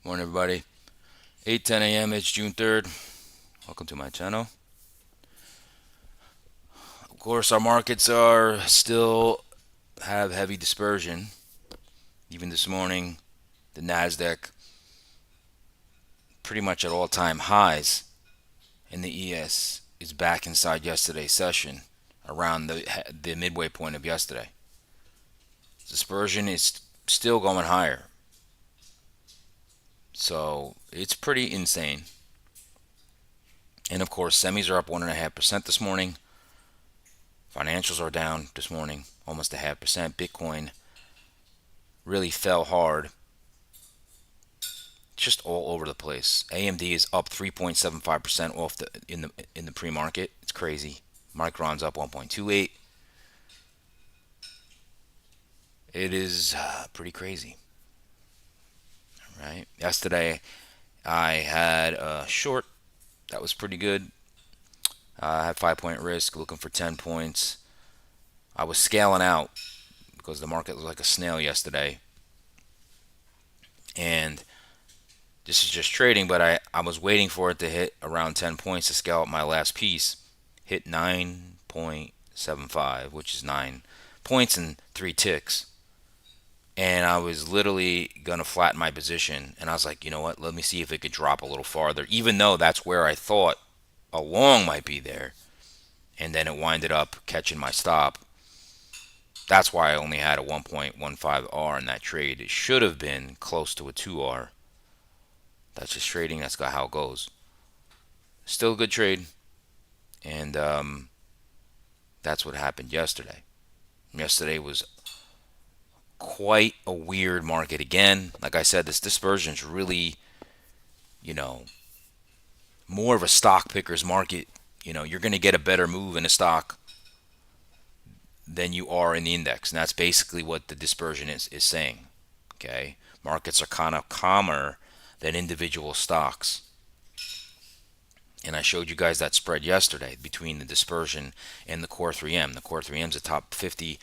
Morning, everybody. 8:10 a.m. It's June 3rd. Welcome to my channel. Of course, our markets are still have heavy dispersion. Even this morning, the Nasdaq pretty much at all-time highs, and the ES is back inside yesterday's session, around the midway point of yesterday. Dispersion is still going higher, so it's pretty insane. And of course, semis are up 1.5% this morning. Financials are down this morning, almost 0.5%. Bitcoin really fell hard, just all over the place. AMD is up 3.75% off in the pre-market. It's crazy. Micron's up 1.28. It is pretty crazy, right? Yesterday, I had a short that was pretty good. I had 5-point risk, looking for 10 points. I was scaling out because the market was like a snail yesterday, and this is just trading, but I was waiting for it to hit around 10 points to scale up my last piece. Hit 9.75, which is 9 points and 3 ticks. And I was literally going to flatten my position. And I was like, you know what? Let me see if it could drop a little farther, even though that's where I thought a long might be there. And then it winded up catching my stop. That's why I only had a 1.15R in that trade. It should have been close to a 2R. That's just trading. That's how it goes. Still a good trade. And that's what happened yesterday. Yesterday was quite a weird market again. Like I said, this dispersion is really, you know, more of a stock picker's market. You're going to get a better move in a stock than you are in the index. And that's basically what the dispersion is saying. Okay. Markets are kind of calmer than individual stocks. And I showed you guys that spread yesterday between the dispersion and the Core 3M. The Core 3M is the top 50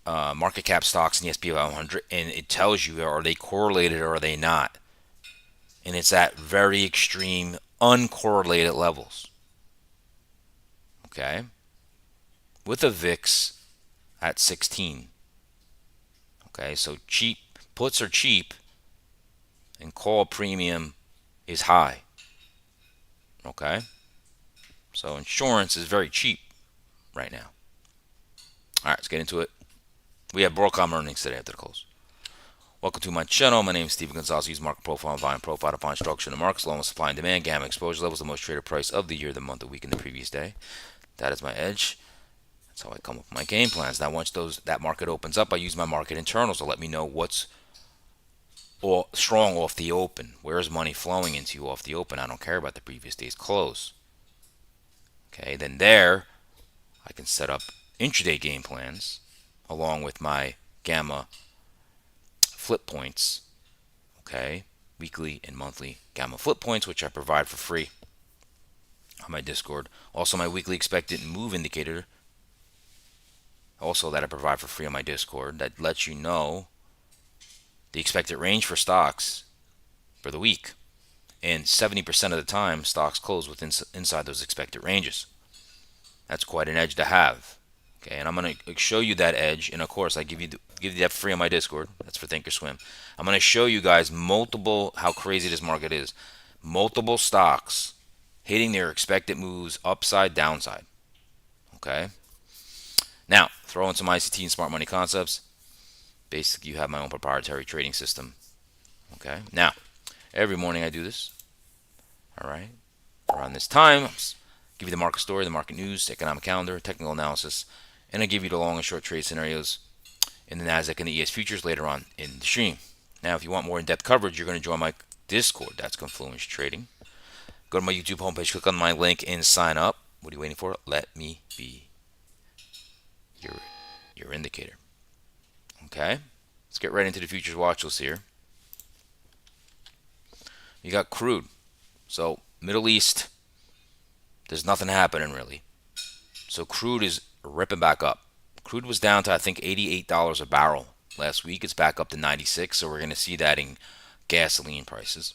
market cap stocks in the S&P 500, and it tells you, are they correlated or are they not? And it's at very extreme uncorrelated levels. Okay, with a VIX at 16. Okay, so cheap puts are cheap, and call premium is high. Okay, so insurance is very cheap right now. All right, let's get into it. We have Broadcom earnings today after the close. Welcome to my channel. My name is Steven Gonzalez. Use market profile and volume profile to find structure in the markets, along with supply and demand, gamma exposure levels, the most traded price of the year, the month, the week, and the previous day. That is my edge. That's how I come up with my game plans. Now, once that market opens up, I use my market internals to let me know what's strong off the open. Where is money flowing into off the open? I don't care about the previous day's close. Okay, then there I can set up intraday game plans along with my gamma flip points. Okay, weekly and monthly gamma flip points, which I provide for free on my Discord. Also, my weekly expected move indicator, also that I provide for free on my Discord, that lets you know the expected range for stocks for the week. And 70% of the time, stocks close inside those expected ranges. That's quite an edge to have. Okay, and I'm going to show you that edge, and of course, I give you that free on my Discord. That's for Thinkorswim. I'm going to show you guys how crazy this market is. Multiple stocks hitting their expected moves upside, downside. Okay. Now, throw in some ICT and smart money concepts. Basically, you have my own proprietary trading system. Okay. Now, every morning I do this. All right. Around this time, give you the market story, the market news, economic calendar, technical analysis, and I give you the long and short trade scenarios in the Nasdaq and the ES futures later on in the stream. Now, if you want more in-depth coverage, you're going to join my Discord. That's Confluence Trading. Go to my YouTube homepage, click on my link, and sign up. What are you waiting for? Let me be your indicator. Okay, let's get right into the futures watch list here. You got crude. So Middle East, there's nothing happening really. So crude is ripping back up. Crude was down to, I think, $88 a barrel last week. It's back up to 96. So we're going to see that in gasoline prices.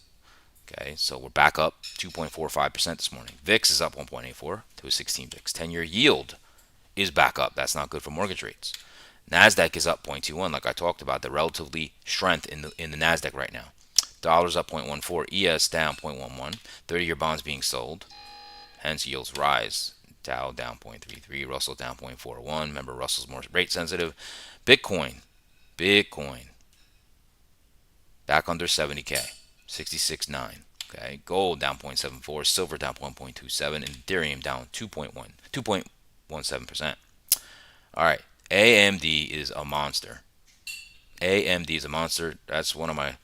Okay, so we're back up 2.45% this morning. VIX is up 1.84 to a 16 VIX. 10-year yield is back up. That's not good for mortgage rates. Nasdaq is up 0.21, like I talked about. The relatively strength in the Nasdaq right now. Dollars up 0.14. ES down 0.11. 30-year bonds being sold. Hence yields rise. Dow down 0.33. Russell down 0.41. Remember, Russell's more rate sensitive. Bitcoin back under 70K. 66.9. Okay, gold down 0.74, silver down 1.27, and Ethereum down 2.17%. All right, AMD is a monster. AMD is a monster. That's one of my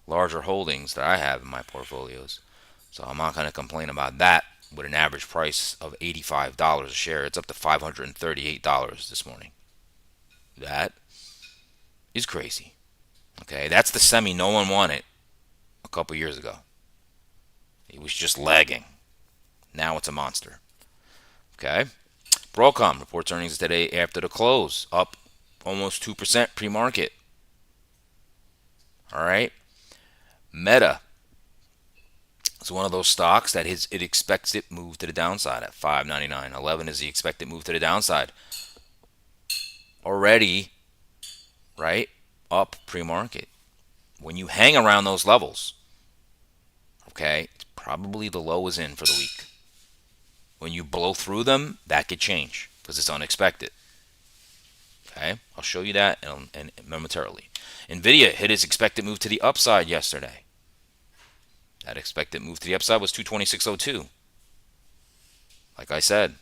larger holdings that I have in my portfolios. So I'm not going to complain about that with an average price of $85 a share. It's up to $538 this morning. That is crazy. Okay, that's the semi no one wanted a couple years ago. It was just lagging. Now it's a monster. Okay. Broadcom reports earnings today after the close, up almost 2% pre-market. All right. Meta is one of those stocks that it expects it move to the downside at $5.99. 11 is the expected move to the downside. Already, right, up pre-market. When you hang around those levels, okay, it's probably the low is in for the week. When you blow through them, that could change because it's unexpected. Okay, I'll show you that and momentarily. Nvidia hit its expected move to the upside yesterday. That expected move to the upside was 226.02. Like I said,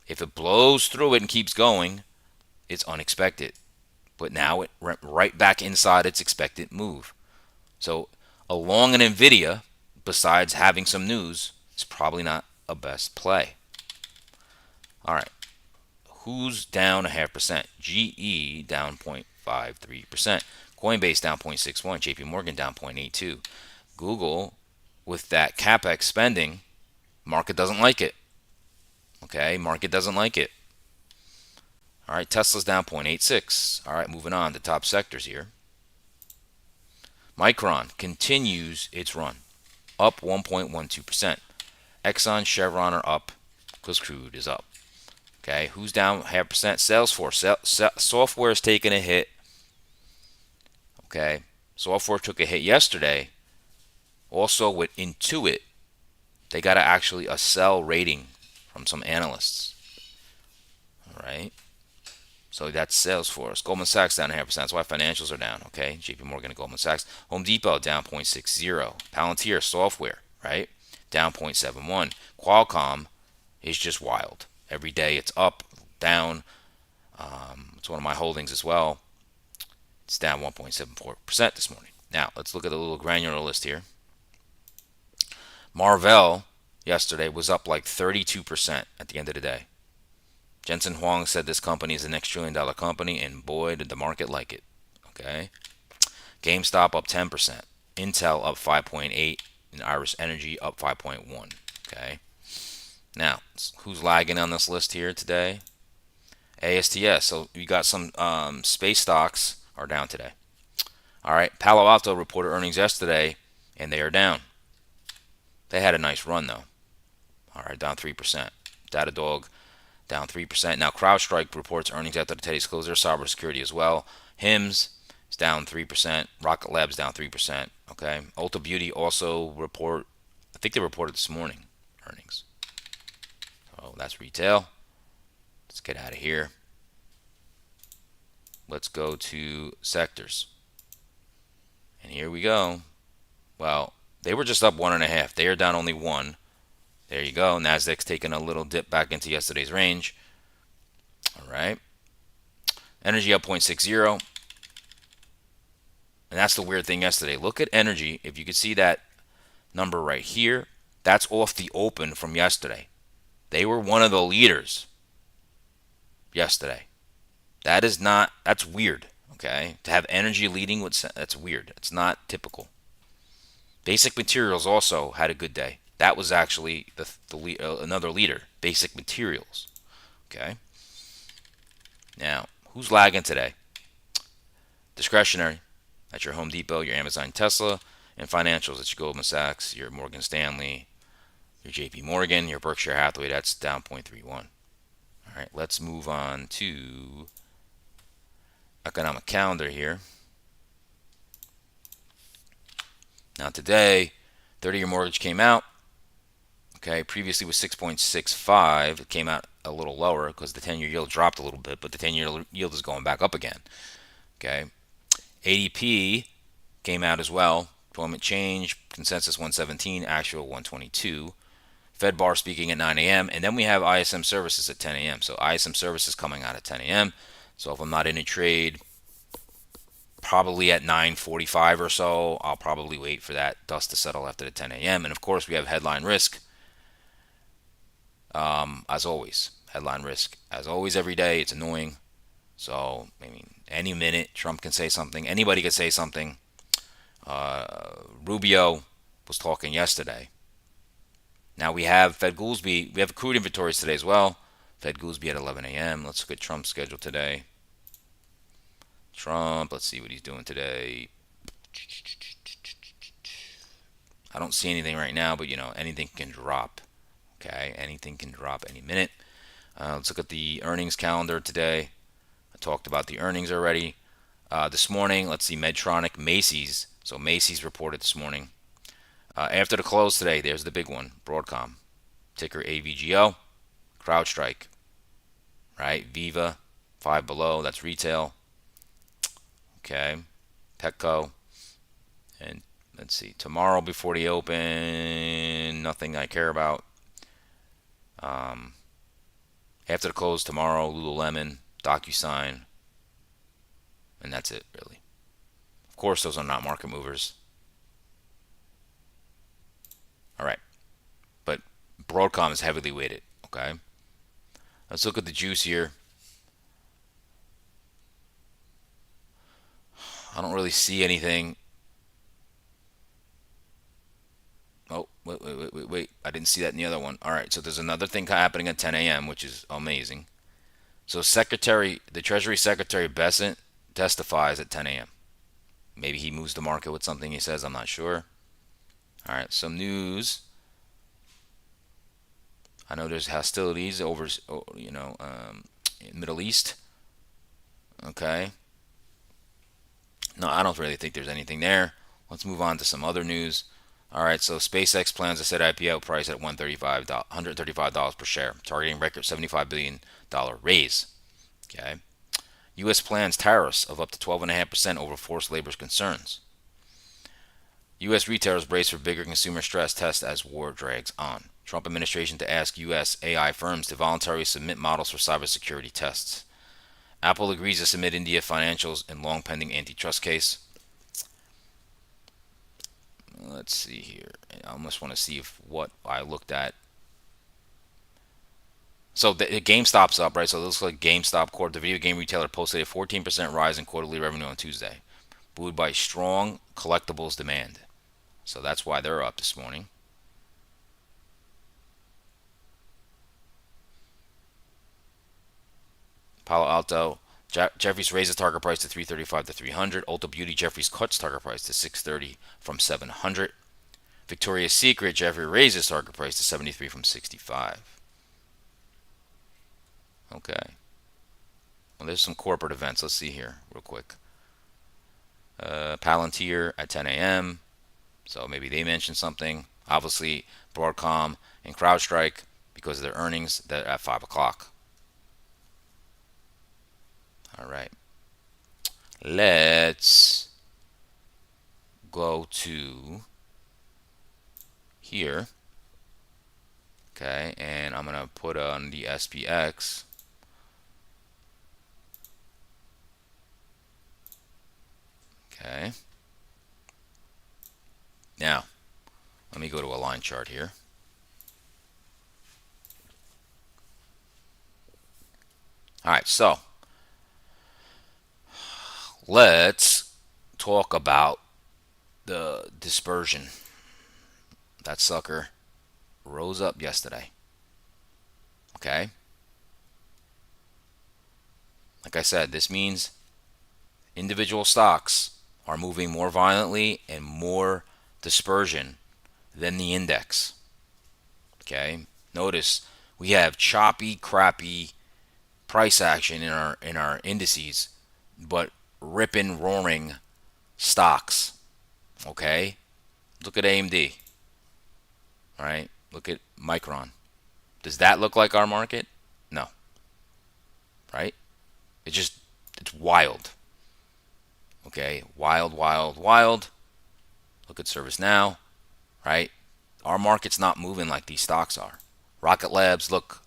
if it blows through it and keeps going, it's unexpected. But now it went right back inside its expected move. So along an Nvidia, besides having some news, it's probably not a best play. All right. Who's down 0.5%? GE down 0.53%. Coinbase down 0.61%. JP Morgan down 0.82%. Google, with that CapEx spending, market doesn't like it. Okay, market doesn't like it. All right, Tesla's down 0.86%. All right, moving on to top sectors here. Micron continues its run, up 1.12%. Exxon, Chevron are up because crude is up. Okay, who's down 0.5%? Salesforce. Software is taking a hit. Okay, software took a hit yesterday. Also with Intuit, they got actually a sell rating from some analysts. All right, so that's Salesforce. Goldman Sachs down 0.5%. That's why financials are down. Okay, JP Morgan and Goldman Sachs. Home Depot down 0.60. Palantir Software, right, down 0.71. Qualcomm is just wild. Every day it's up, down. It's one of my holdings as well. It's down 1.74% this morning. Now, let's look at a little granular list here. Marvell yesterday was up like 32% at the end of the day. Jensen Huang said this company is the next trillion-dollar company, and boy, did the market like it. Okay. GameStop up 10%. Intel up 5.8%. And Iris Energy up 5.1%. Okay. Now, who's lagging on this list here today? ASTS. So you got some space stocks are down today. All right. Palo Alto reported earnings yesterday, and they are down. They had a nice run, though. All right, down 3%. Datadog down 3%. Now, CrowdStrike reports earnings after today's close. Their cybersecurity as well. HIMS is down 3%. Rocket Labs down 3%. Okay. Ulta Beauty also report. I think they reported this morning earnings. So that's retail. Let's get out of here. Let's go to sectors. And here we go. Well, they were just up 1.5. They are down only 1. There you go. Nasdaq's taking a little dip back into yesterday's range. All right. Energy up 0.60. And that's the weird thing yesterday. Look at energy. If you could see that number right here, that's off the open from yesterday. They were one of the leaders yesterday. That's weird. Okay. To have energy leading, that's weird. It's not typical. Basic Materials also had a good day. That was actually another leader, Basic Materials. Okay. Now, who's lagging today? Discretionary. That's your Home Depot, your Amazon, Tesla. And financials, it's your Goldman Sachs, your Morgan Stanley, your JP Morgan, your Berkshire Hathaway, that's down 0.31. All right, let's move on to economic calendar here. Now today, 30-year mortgage came out. Okay, previously was 6.65. It came out a little lower because the 10-year yield dropped a little bit, but the 10-year yield is going back up again. Okay, ADP came out as well. Employment change, consensus 117, actual 122. Fed bar speaking at 9 a.m. And then we have ISM Services at 10 a.m. So ISM Services coming out at 10 a.m. So if I'm not in a trade, probably at 9:45 or so, I'll probably wait for that dust to settle after the 10 a.m. And of course, we have headline risk. As always, headline risk. As always, every day, it's annoying. So, I mean, any minute, Trump can say something. Anybody can say something. Rubio was talking yesterday. Now we have Fed Goolsby. We have crude inventories today as well. Fed Goolsby at 11 a.m. Let's look at Trump's schedule today. Trump, let's see what he's doing today. I don't see anything right now, but anything can drop. Okay, anything can drop any minute. Let's look at the earnings calendar today. I talked about the earnings already. This morning, let's see, Medtronic, Macy's. So Macy's reported this morning. After the close today, there's the big one, Broadcom. Ticker AVGO. CrowdStrike. Right? Viva, 5 below, that's retail. Okay. Petco. And let's see, tomorrow before the open, nothing I care about. After the close tomorrow, Lululemon, DocuSign, and that's it, really. Of course, those are not market movers. All right. But Broadcom is heavily weighted, okay? Let's look at the juice here. I don't really see anything. Oh, wait. I didn't see that in the other one. All right, so there's another thing happening at 10 a.m., which is amazing. So the Treasury Secretary Bessent testifies at 10 a.m. Maybe he moves the market with something he says, I'm not sure. All right, some news. I know there's hostilities over, in Middle East. Okay. No, I don't really think there's anything there. Let's move on to some other news. All right, so SpaceX plans to set IPO price at $135 per share, targeting record $75 billion raise. Okay. U.S. plans tariffs of up to 12.5% over forced labor concerns. U.S. retailers brace for bigger consumer stress test as war drags on. Trump administration to ask U.S. AI firms to voluntarily submit models for cybersecurity tests. Apple agrees to submit India financials in long pending antitrust case. Let's see here. I almost want to see if what I looked at. So the GameStop's up, right? So it looks like GameStop Corp, the video game retailer, posted a 14% rise in quarterly revenue on Tuesday, buoyed by strong collectibles demand. So that's why they're up this morning. Palo Alto, Jeffries raises target price to 335 to 300. Ulta Beauty, Jeffries cuts target price to 630 from 700. Victoria's Secret, Jeffrey raises target price to 73 from 65. Okay. Well, there's some corporate events. Let's see here real quick. Palantir at 10 a.m. So maybe they mentioned something. Obviously, Broadcom and CrowdStrike because of their earnings. They're at 5 o'clock. All right. Let's go to here. Okay, and I'm going to put on the SPX. Okay. Now, let me go to a line chart here. All right, so let's talk about the dispersion. That sucker rose up yesterday. Okay? Like I said, this means individual stocks are moving more violently and more dispersion than the index. Okay, notice we have choppy, crappy price action in our indices, but ripping, roaring stocks. Okay, look at AMD. All right, look at Micron. Does that look like our market? No. Right? It's wild. Okay, wild, wild, wild. Look at ServiceNow. Right? Our market's not moving like these stocks are. Rocket Labs, look,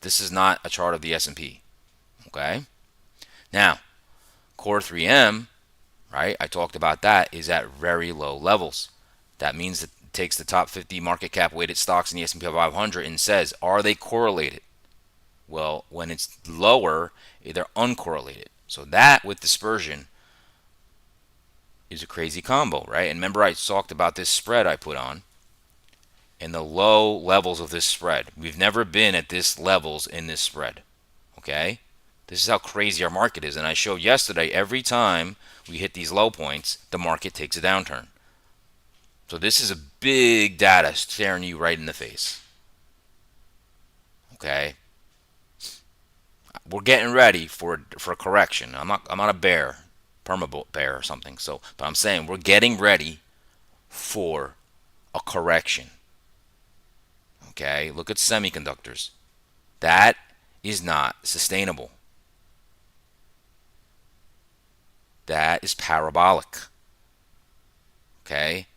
this is not a chart of the S&P. Okay? Now, Core 3M, right? I talked about that, is at very low levels. That means it takes the top 50 market cap weighted stocks in the S&P 500 and says, are they correlated? Well, when it's lower, they're uncorrelated. So that with dispersion is a crazy combo, right? And remember I talked about this spread I put on and the low levels of this spread. We've never been at this levels in this spread. Okay? This is how crazy our market is. And I showed yesterday, every time we hit these low points, the market takes a downturn. So this is a big data staring you right in the face. Okay? We're getting ready for a correction. I'm not a bear, perma bear or something. So, but I'm saying we're getting ready for a correction. Okay? Look at semiconductors. That is not sustainable. That is parabolic. Okay?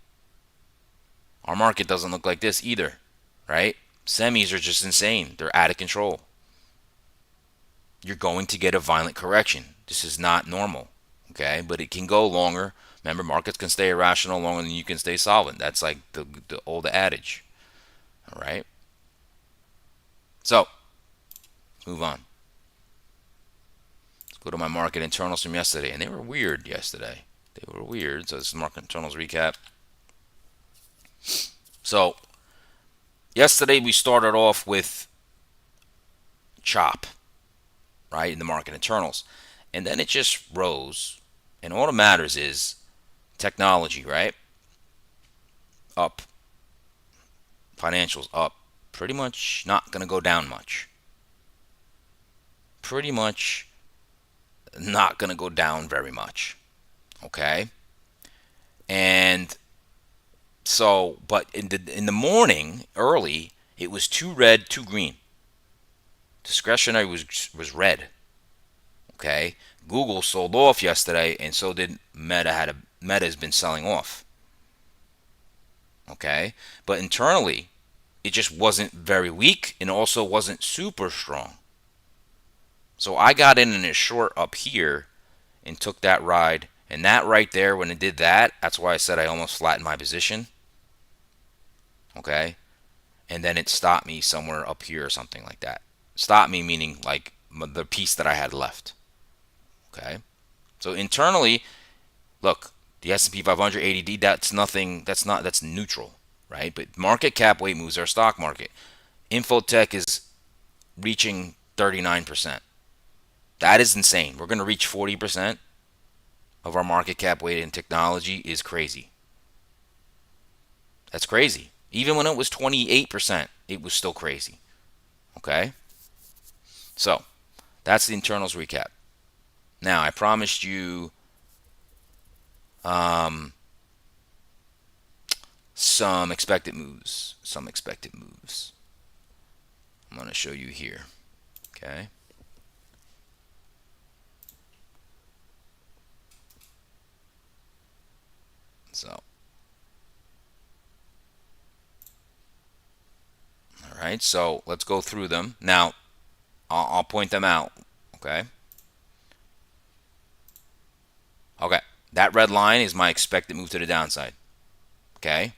Our market doesn't look like this either, right? Semis are just insane. They're out of control. You're going to get a violent correction. This is not normal, okay? But it can go longer. Remember, markets can stay irrational longer than you can stay solvent. That's like the old adage, all right? So, let's move on. Let's go to my market internals from yesterday, and they were weird yesterday. They were weird, so this is market internals recap. So, yesterday we started off with chop, right, in the market internals. And then it just rose. And all that matters is technology, right? Up. Financials up. Pretty much not going to go down much. Pretty much not going to go down very much. Okay? And so, but in the morning, early, it was 2 red, 2 green. Discretionary was red. Okay, Google sold off yesterday, and so did Meta. Meta's been selling off. Okay, but internally, it just wasn't very weak, and also wasn't super strong. So I got in a short up here, and took that ride, and that right there, when it did that, that's why I said I almost flattened my position. Okay, and then it stopped me somewhere up here or something like that. Stop me meaning like the piece that I had left. Okay, so internally, look, the S&P 500 ADD, that's nothing. That's neutral, right? But market cap weight moves our stock market. Infotech is reaching 39%. That is insane. We're going to reach 40% of our market cap weight in technology is crazy. That's crazy. Even when it was 28%, it was still crazy. Okay? So, that's the internals recap. Now, I promised you some expected moves. I'm going to show you here. Okay? So, all right. So, let's go through them. Now, I'll point them out. Okay? Okay, that red line is my expected move to the downside. Okay,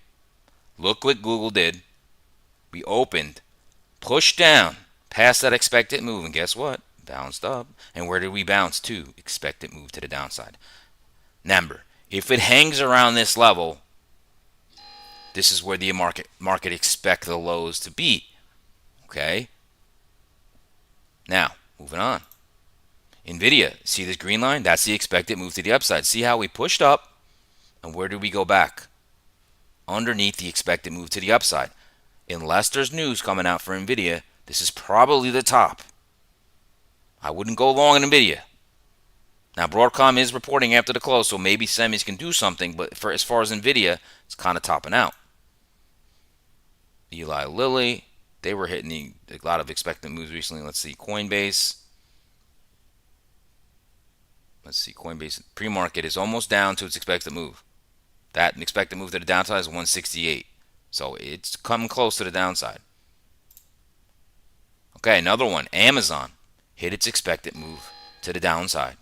look what Google did. We opened, pushed down past that expected move, and guess what? Bounced up. And where did we bounce to? Expected move to the downside. Remember, if it hangs around this level, this is where the market expect the lows to be. Okay. Now, moving on. NVIDIA, see this green line? That's the expected move to the upside. See how we pushed up, and where did we go back? underneath the expected move to the upside. Unless there's news coming out for NVIDIA, this is probably the top. I wouldn't go long in NVIDIA. Now, Broadcom is reporting after the close, so maybe semis can do something, but for as far as NVIDIA, it's kind of topping out. Eli Lilly, they were hitting a lot of expected moves recently. Let's see, Coinbase. Coinbase pre-market is almost down to its expected move. That expected move to the downside is 168. So it's coming close to the downside. Okay, another one. Amazon hit its expected move to the downside.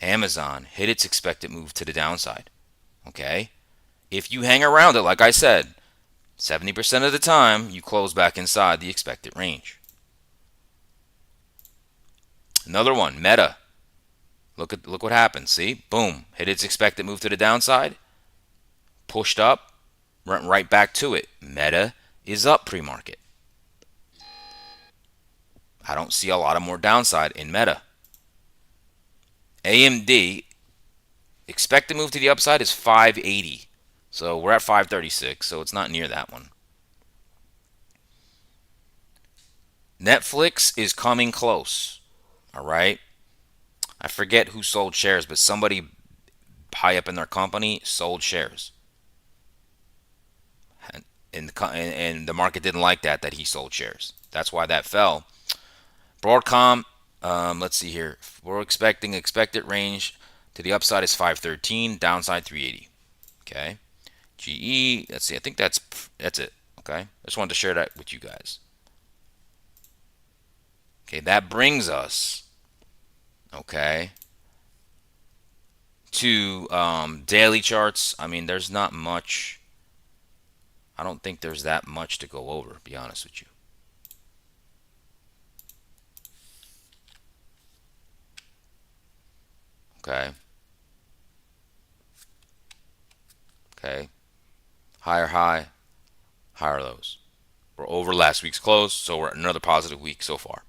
Amazon hit its expected move to the downside. Okay? If you hang around it, like I said, 70% of the time you close back inside the expected range. Another one, Meta. Look what happened. See? Boom. Hit its expected move to the downside. Pushed up. Went right back to it. Meta is up pre-market. I don't see a lot of more downside in Meta. AMD, expected move to the upside is 580. So we're at 536, so it's not near that one. Netflix is coming close. All right? I forget who sold shares, but somebody high up in their company sold shares. And the market didn't like that he sold shares. That's why that fell. Broadcom, let's see here. We're expecting expected range to the upside is 513, downside 380. Okay. GE, let's see. I think that's it. Okay. I just wanted to share that with you guys. Okay, that brings us, okay, to daily charts. I mean, there's not much. I don't think there's that much to go over, to be honest with you. Okay. Okay. Higher high, higher lows. We're over last week's close, so we're at another positive week so far.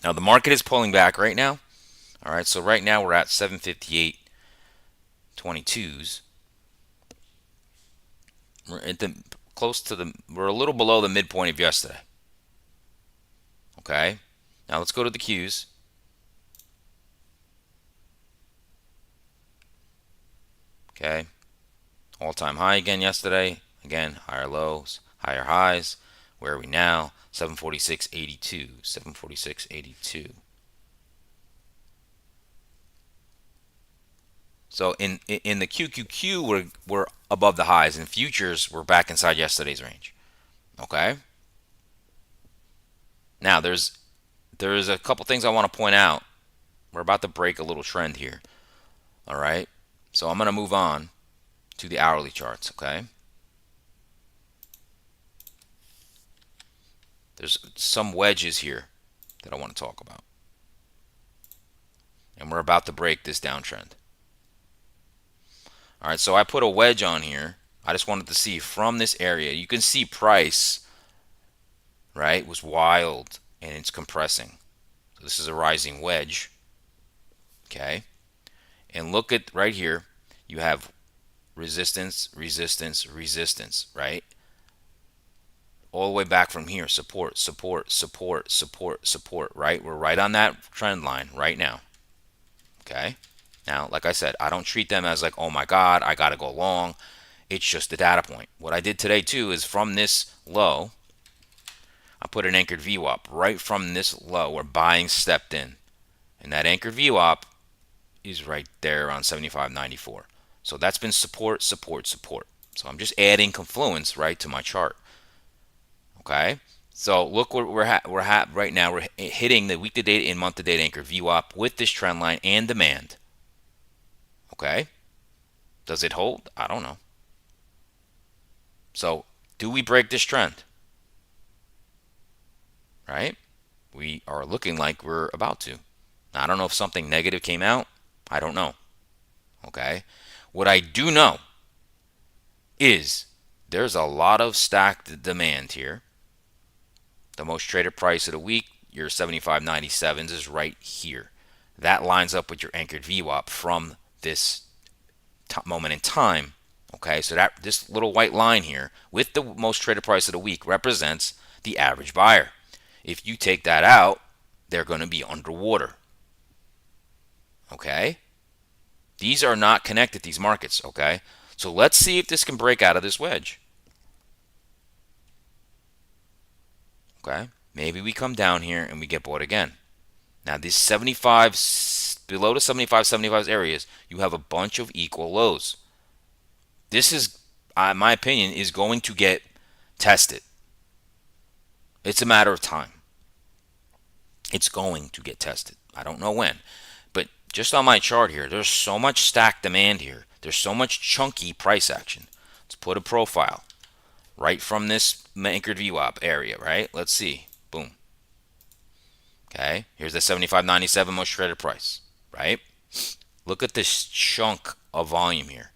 Now, the market is pulling back right now. All right, so right now we're at 758.22s. We're at we're a little below the midpoint of yesterday. Okay. Now let's go to the Qs. Okay. All-time high again yesterday. Again, higher lows, higher highs. Where are we now? 746.82. 746.82. So in the QQQ, we're above the highs. In futures, we're back inside yesterday's range. Okay. Now there's a couple things I want to point out. We're about to break a little trend here. All right. So I'm going to move on to the hourly charts. Okay. There's some wedges here that I want to talk about. And we're about to break this downtrend. All right, so I put a wedge on here. I just wanted to see from this area. You can see price, right, was wild and it's compressing. So this is a rising wedge. Okay. And look at right here. You have resistance, resistance, resistance, right? All the way back from here. Support, support, support, support, support, right? We're right on that trend line right now. Okay. Now, like I said, I don't treat them as like, oh my God, I got to go long. It's just a data point. What I did today too is from this low, I put an anchored VWAP right from this low where buying stepped in. And that anchored VWAP is right there on 75.94. So that's been support, support, support. So I'm just adding confluence right to my chart. Okay. So look where we're at right now. We're hitting the week to date and month to date anchor VWAP with this trend line and demand. Okay. Does it hold? I don't know. So do we break this trend? Right? We are looking like we're about to. Now, I don't know if something negative came out. I don't know. Okay. What I do know is there's a lot of stacked demand here. The most traded price of the week, your 75.97s, is right here. That lines up with your anchored VWAP from this moment in time Okay, so that this little white line here with the most traded price of the week represents the average buyer. If you take that out, they're going to be underwater. Okay? These are not connected, these markets. Okay? So let's see if this can break out of this wedge. Okay? Maybe we come down here and we get bought again. Now, these 75, below the 75 areas, you have a bunch of equal lows. This is, in my opinion, is going to get tested. It's a matter of time. It's going to get tested. I don't know when. But just on my chart here, there's so much stacked demand here. There's so much chunky price action. Let's put a profile right from this anchored VWAP area, right? Let's see. Boom. Okay. Here's the 75.97 most traded price, right? Look at this chunk of volume here.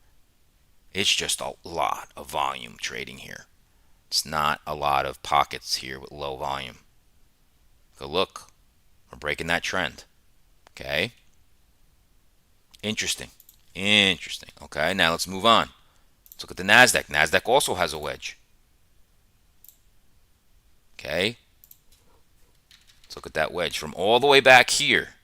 It's just a lot of volume trading here. It's not a lot of pockets here with low volume. Go look. We're breaking that trend. Okay. Interesting. Interesting. Okay. Now let's move on. Let's look at the NASDAQ. NASDAQ also has a wedge. Okay. Let's look at that wedge from all the way back here.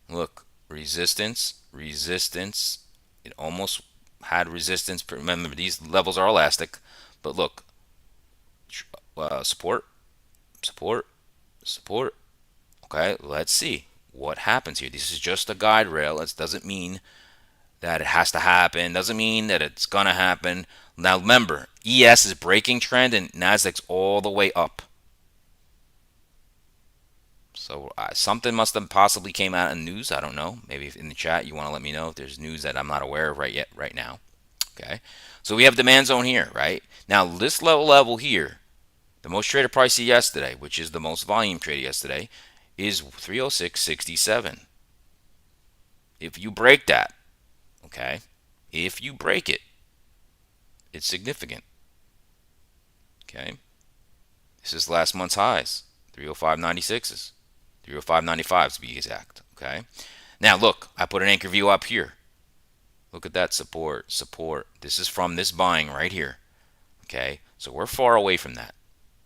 Look. Resistance. Resistance. It almost had resistance. Remember, these levels are elastic. But look. Support. Support. Support. Okay. Let's see what happens here. This is just a guide rail. It doesn't mean that it has to happen. Doesn't mean that it's gonna happen. Now remember, ES is breaking trend and Nasdaq's all the way up. So something must have possibly came out in news. I don't know. Maybe in the chat you want to let me know if there's news that I'm not aware of right now. Okay. So we have demand zone here, right? Now this level here, the most traded price yesterday, which is the most volume traded yesterday, is 306.67. If you break that, okay, if you break it, it's significant. Okay. This is last month's highs, 305.96s, 305.95 to be exact. Okay. Now look, I put an anchor view up here. Look at that support, support. This is from this buying right here. Okay. So we're far away from that.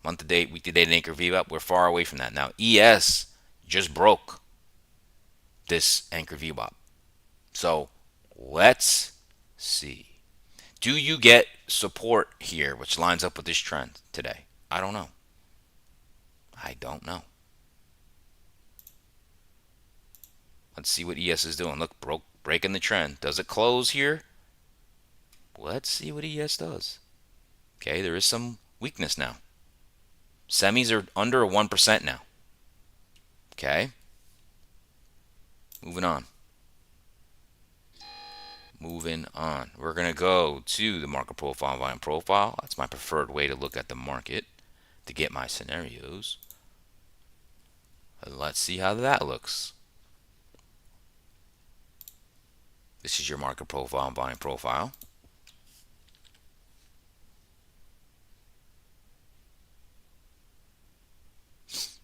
Month to date, week to date, anchor view up. We're far away from that. Now ES just broke this anchor view up. So let's see. Do you get support here, which lines up with this trend today? I don't know. I don't know. Let's see what ES is doing. Look, breaking the trend. Does it close here? Let's see what ES does. Okay, there is some weakness now. Semis are under 1% now. Okay. Moving on. Moving on. We're going to go to the market profile and volume profile. That's my preferred way to look at the market to get my scenarios. Let's see how that looks. This is your market profile and volume profile.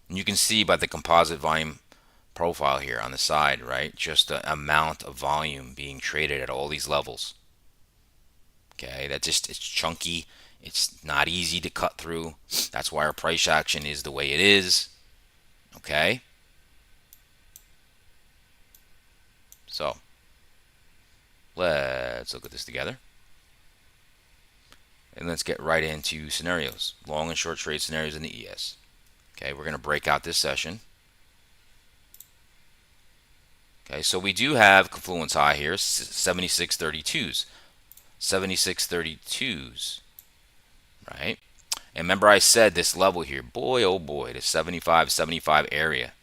And you can see by the composite volume profile here on the side, right? Just the amount of volume being traded at all these levels. Okay, that just, it's chunky. It's not easy to cut through. That's why our price action is the way it is. Okay. So let's look at this together. And let's get right into scenarios. Long and short trade scenarios in the ES. Okay, we're going to break out this session. Okay, so we do have confluence high here, 76.32s. 76.32s. Right? And remember I said this level here, boy oh boy, the 75 area.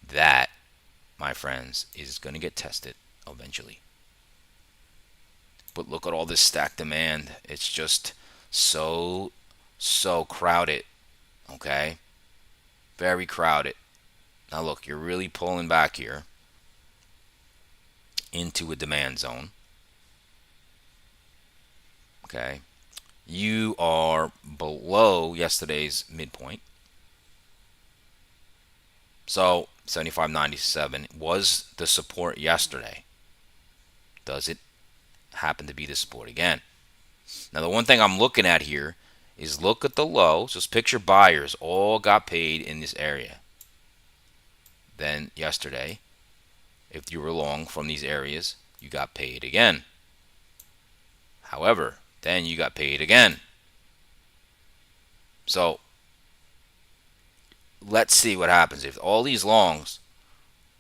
That, my friends, is going to get tested eventually. But look at all this stacked demand. It's just so crowded. Okay? Very crowded. Now look, you're really pulling back here into a demand zone. Okay? You are below yesterday's midpoint. So 75.97 was the support yesterday. Does it happen to be the support again. Now, the one thing I'm looking at here is look at the low. Just picture buyers all got paid in this area. Then yesterday, if you were long from these areas, you got paid again. However, then you got paid again. So let's see what happens. If all these longs,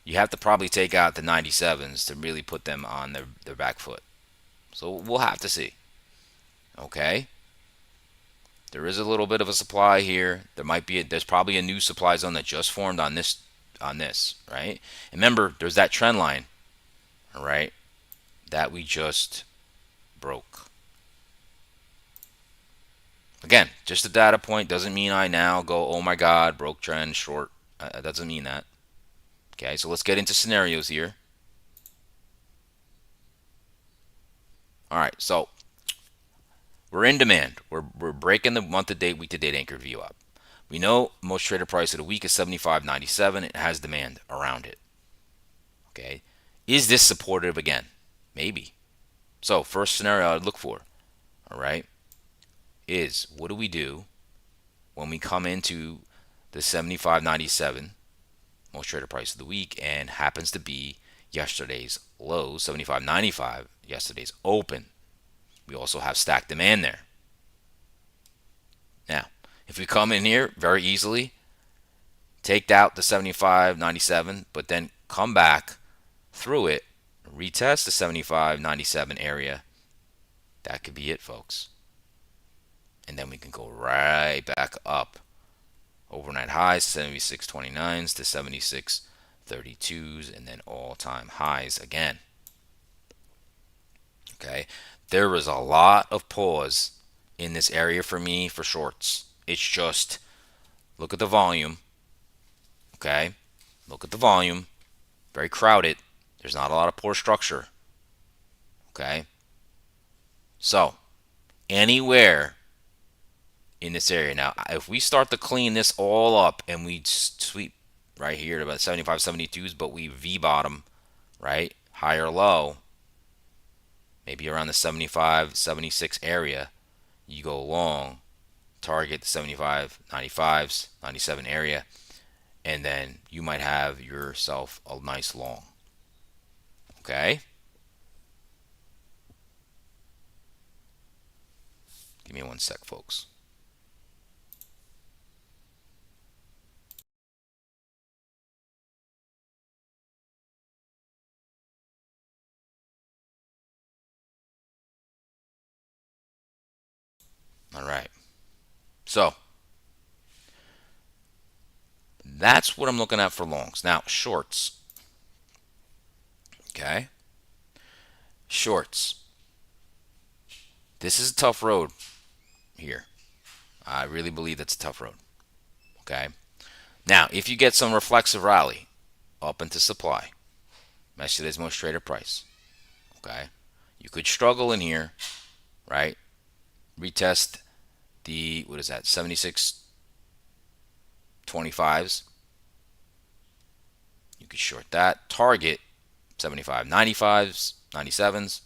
you have to probably take out the 97s to really put them on their back foot. So we'll have to see. Okay. There is a little bit of a supply here. There's probably a new supply zone that just formed on this, right? And remember, there's that trend line, all right, that we just broke. Again, just a data point doesn't mean I now go, oh my God, broke trend, short. Doesn't mean that. Okay, so let's get into scenarios here. All right, so we're in demand. We're breaking the month-to-date, week-to-date anchored view up. We know most traded price of the week is 75.97. It has demand around it. Okay, is this supportive again? Maybe. So first scenario I'd look for, all right, is what do we do when we come into the 75.97 most traded price of the week and happens to be yesterday's low, 75.95, yesterday's open. We also have stacked demand there. Now, if we come in here very easily, take out the 75.97, but then come back through it, retest the 75.97 area, that could be it, folks. And then we can go right back up. Overnight highs, 76.29s to 76.32s, and then all-time highs again. Okay, there was a lot of pause in this area for me for shorts. It's just, look at the volume. Okay, look at the volume. Very crowded. There's not a lot of poor structure. Okay, so anywhere in this area. Now, if we start to clean this all up and we sweep right here to about 75, 72s, but we V-bottom, right, high or low, maybe around the 75, 76 area, you go long, target the 75, 95s, 97 area, and then you might have yourself a nice long. Okay? Give me one sec, folks. All right. So that's what I'm looking at for longs. Now, shorts. Okay. Shorts. This is a tough road here. I really believe that's a tough road. Okay. Now, if you get some reflexive rally up into supply, yesterday's most traded price. Okay. You could struggle in here, right? Retest the, what is that, 76.25s. You could short that. Target 75.95s, 97s.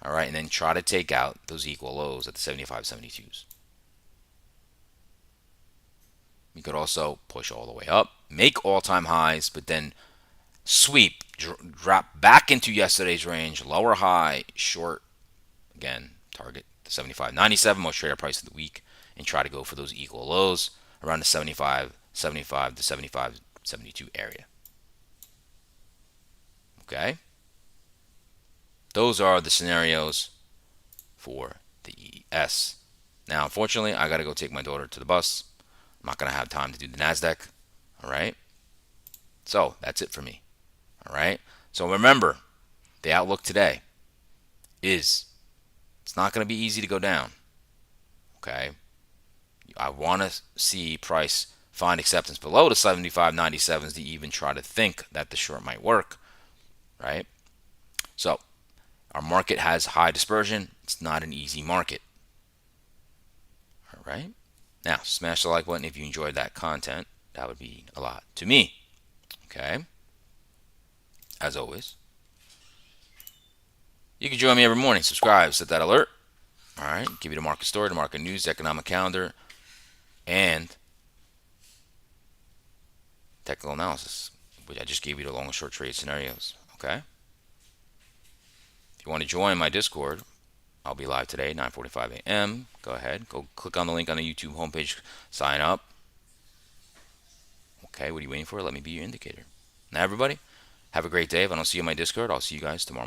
All right, and then try to take out those equal lows at the 75.72s. You could also push all the way up, make all-time highs, but then sweep, drop back into yesterday's range, lower high, short, again, target the 75.97, most traded price of the week, and try to go for those equal lows around the 75 to 75.72 area. Okay? Those are the scenarios for the ES. Now, unfortunately, I got to go take my daughter to the bus. I'm not going to have time to do the NASDAQ. All right? So, that's it for me. All right? So, remember, the outlook today is it's not going to be easy to go down. Okay? I want to see price find acceptance below the 75.97s to even try to think that the short might work. Right? So, our market has high dispersion. It's not an easy market. All right? Now, smash the like button if you enjoyed that content. That would mean a lot to me. Okay? As always, You can join me every morning. Subscribe, set that alert. All right, give you the market story, the market news, the economic calendar, and technical analysis, which I just gave you the long and short trade scenarios. Okay. If you want to join my Discord, I'll be live today, 9:45 a.m. Go ahead, go click on the link on the YouTube homepage, sign up. Okay, what are you waiting for? Let me be your indicator. Now, everybody, have a great day. If I don't see you on my Discord, I'll see you guys tomorrow morning.